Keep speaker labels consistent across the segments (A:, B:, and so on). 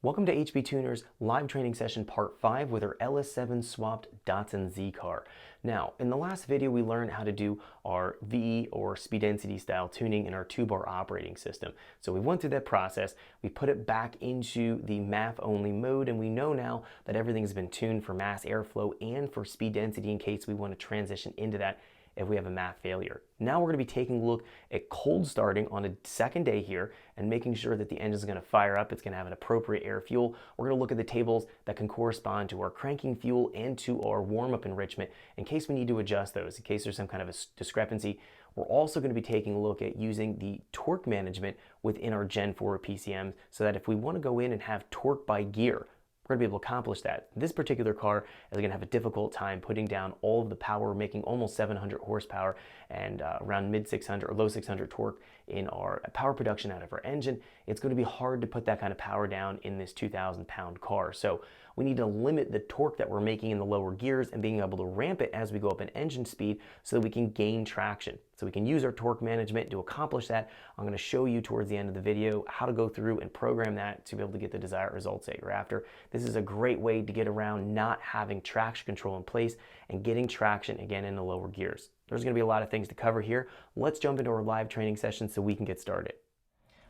A: Welcome to HB Tuner's live training session part 5 with our LS7 swapped Datsun Z car. Now, in the last video we learned how to do our VE or speed density style tuning in our 2-bar operating system. So we went through that process, we put it back into the MAF only mode, and we know now that everything's been tuned for mass airflow and for speed density in case we want to transition into that if we have a MAF failure. Now we're going to be taking a look at cold starting on a second day here and making sure that the engine is going to fire up, it's going to have an appropriate air fuel. We're going to look at the tables that can correspond to our cranking fuel and to our warm-up enrichment in case we need to adjust those, in case there's some kind of a discrepancy. We're also going to be taking a look at using the torque management within our Gen 4 PCMs so that if we want to go in and have torque by gear, we're going to be able to accomplish that. This particular car is going to have a difficult time putting down all of the power, making almost 700 horsepower and around mid 600 or low 600 torque in our power production out of our engine. It's going to be hard to put that kind of power down in this 2,000-pound car. So we need to limit the torque that we're making in the lower gears and being able to ramp it as we go up in engine speed so that we can gain traction. So we can use our torque management to accomplish that. I'm going to show you towards the end of the video how to go through and program that to be able to get the desired results that you're after. This is a great way to get around not having traction control in place and getting traction again in the lower gears. There's going to be a lot of things to cover here. Let's jump into our live training session so we can get started.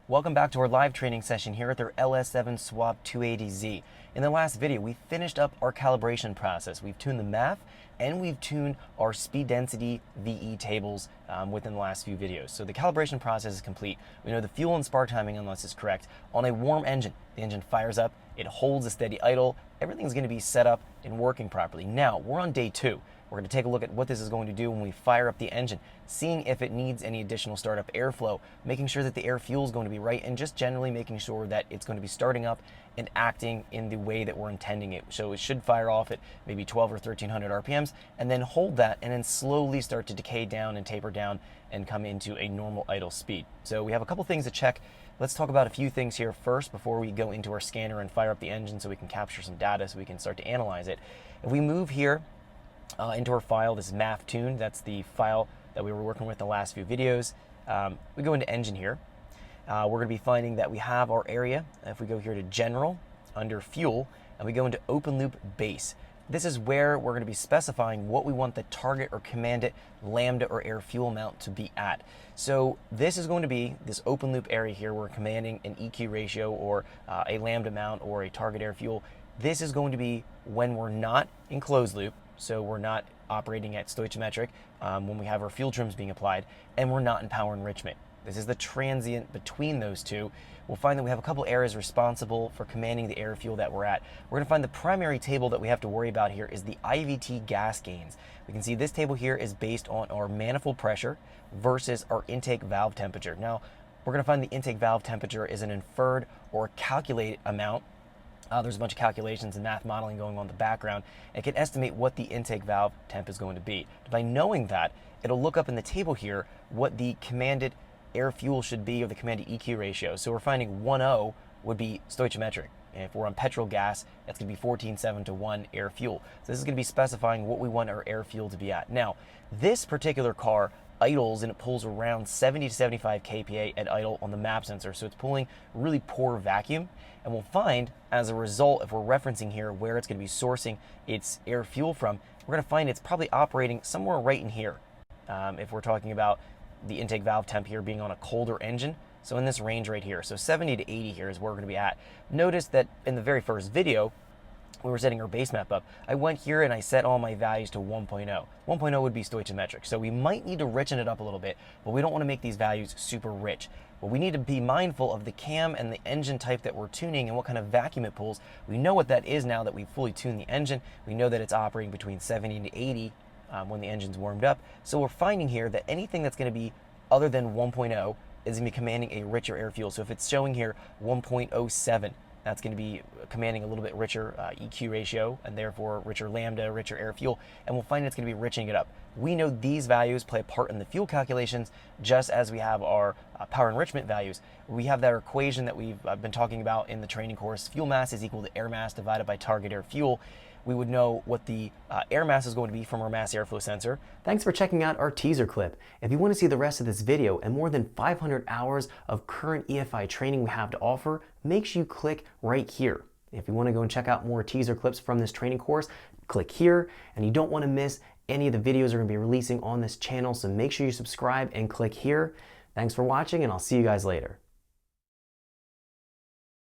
A: Welcome back to our live training session here at their LS7 Swap 280Z. In the last video, we finished up our calibration process. We've tuned the MAF and we've tuned our speed density VE tables within the last few videos. So the calibration process is complete. We know the fuel and spark timing on this is correct. On a warm engine, the engine fires up, it holds a steady idle, everything's going to be set up and working properly. Now, we're on day 2. We're going to take a look at what this is going to do when we fire up the engine, seeing if it needs any additional startup airflow, making sure that the air fuel is going to be right, and just generally making sure that it's going to be starting up and acting in the way that we're intending it. So it should fire off at maybe 12 or 1300 RPMs and then hold that and then slowly start to decay down and taper down and come into a normal idle speed. So we have a couple things to check. Let's talk about a few things here first before we go into our scanner and fire up the engine so we can capture some data so we can start to analyze it. If we move here into our file, this is MAF tune, that's the file that we were working with in the last few videos. We go into engine here. We're going to be finding that we have our area. If we go here to general, under fuel, and we go into open loop base, this is where we're going to be specifying what we want the target or commanded lambda or air fuel amount to be at. So this is going to be this open loop area here. We're commanding an EQ ratio or a lambda amount or a target air fuel. This is going to be when we're not in closed loop. So we're not operating at stoichiometric when we have our fuel trims being applied, and we're not in power enrichment. This is the transient between those two. We'll find that we have a couple areas responsible for commanding the air fuel that we're at. We're going to find the primary table that we have to worry about here is the IVT gas gains. We can see this table here is based on our manifold pressure versus our intake valve temperature. Now, we're going to find the intake valve temperature is an inferred or calculated amount. There's a bunch of calculations and math modeling going on in the background. It can estimate what the intake valve temp is going to be. By knowing that, it'll look up in the table here what the commanded air fuel should be, or the commanded EQ ratio. So we're finding 1.0 would be stoichiometric. And if we're on petrol gas, that's going to be 14.7 to 1 air fuel. So this is going to be specifying what we want our air fuel to be at. Now, this particular car idles and it pulls around 70 to 75 kPa at idle on the MAP sensor. So it's pulling really poor vacuum. And we'll find, as a result, if we're referencing here where it's going to be sourcing its air fuel from, we're going to find it's probably operating somewhere right in here. If we're talking about the intake valve temp here being on a colder engine, so in this range right here. So 70 to 80 here is where we're going to be at. Notice that in the very first video, we were setting our base map up, I went here and I set all my values to 1.0. 1.0 would be stoichiometric, so we might need to richen it up a little bit, but we don't want to make these values super rich. But we need to be mindful of the cam and the engine type that we're tuning and what kind of vacuum it pulls. We know what that is now that we've fully tuned the engine. We know that it's operating between 70 to 80 when the engine's warmed up. So we're finding here that anything that's going to be other than 1.0 is going to be commanding a richer air fuel. So if it's showing here 1.07, that's going to be commanding a little bit richer EQ ratio and therefore richer lambda, richer air fuel, and we'll find it's going to be riching it up. we know these values play a part in the fuel calculations, just as we have our power enrichment values. We have that equation that we've been talking about in the training course. Fuel mass is equal to air mass divided by target air fuel. We would know what the air mass is going to be from our mass airflow sensor. Thanks for checking out our teaser clip. If you want to see the rest of this video and more than 500 hours of current EFI training we have to offer, make sure you click right here. If you want to go and check out more teaser clips from this training course, click here. And you don't want to miss any of the videos we're going to be releasing on this channel, so make sure you subscribe and click here. Thanks for watching, and I'll see you guys later.